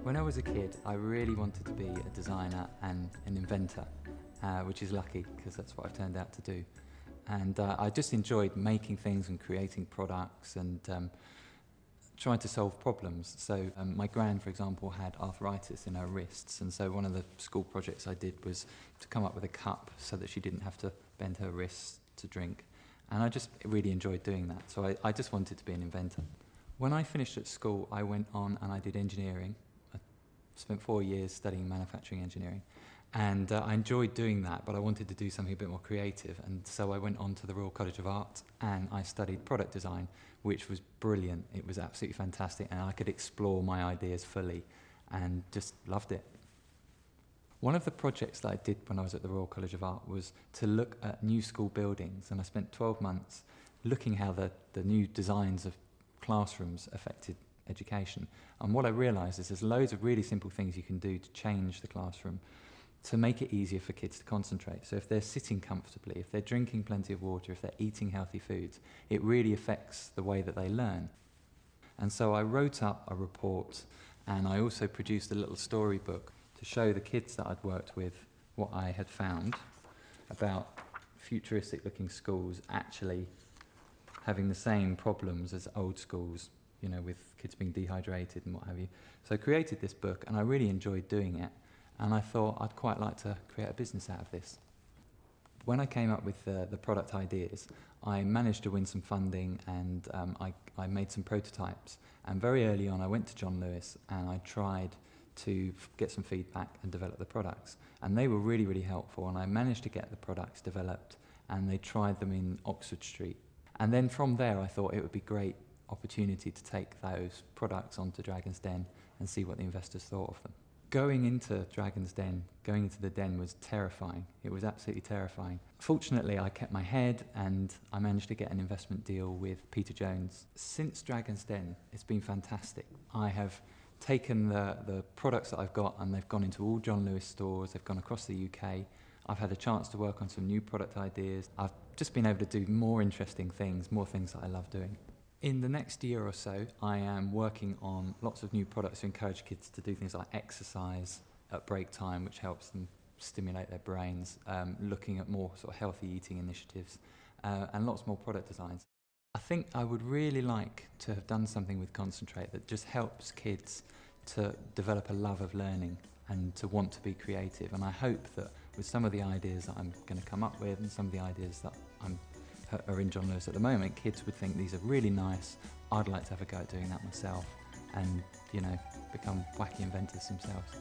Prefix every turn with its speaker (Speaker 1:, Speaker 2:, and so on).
Speaker 1: When I was a kid, I really wanted to be a designer and an inventor, which is lucky because that's what I've turned out to do. And I just enjoyed making things and creating products and trying to solve problems. So my gran, for example, had arthritis in her wrists, and so one of the school projects I did was to come up with a cup so that she didn't have to bend her wrists to drink. And I just really enjoyed doing that, so I just wanted to be an inventor. When I finished at school, I went on and I did engineering. I spent 4 years studying manufacturing engineering, and I enjoyed doing that, but I wanted to do something a bit more creative, and so I went on to the Royal College of Art and I studied product design, which was brilliant. It was absolutely fantastic, and I could explore my ideas fully and just loved it. One of the projects that I did when I was at the Royal College of Art was to look at new school buildings, and I spent 12 months looking how the new designs of classrooms affected education. And what I realised is there's loads of really simple things you can do to change the classroom to make it easier for kids to concentrate. So if they're sitting comfortably, if they're drinking plenty of water, if they're eating healthy foods, it really affects the way that they learn. And so I wrote up a report, and I also produced a little storybook to show the kids that I'd worked with what I had found about futuristic looking schools actually having the same problems as old schools, you know, with kids being dehydrated and what have you. So I created this book, and I really enjoyed doing it, and I thought I'd quite like to create a business out of this. When I came up with the product ideas, I managed to win some funding, and I made some prototypes, and very early on I went to John Lewis and I tried to get some feedback and develop the products, and they were really, really helpful, and I managed to get the products developed, and they tried them in Oxford Street. And then from there I thought it would be a great opportunity to take those products onto Dragon's Den and see what the investors thought of them. Going into Dragon's Den, going into the den was terrifying. It was absolutely terrifying. Fortunately, I kept my head and I managed to get an investment deal with Peter Jones. Since Dragon's Den, it's been fantastic. I have taken the products that I've got, and they've gone into all John Lewis stores, they've gone across the UK. I've had a chance to work on some new product ideas. I've just been able to do more interesting things, more things that I love doing. In the next year or so, I am working on lots of new products to encourage kids to do things like exercise at break time, which helps them stimulate their brains, looking at more sort of healthy eating initiatives, and lots more product designs. I think I would really like to have done something with Concentrate that just helps kids to develop a love of learning and to want to be creative. And I hope that with some of the ideas that I'm going to come up with and some of the ideas that are in John Lewis at the moment, kids would think these are really nice. I'd like to have a go at doing that myself and, you know, become wacky inventors themselves.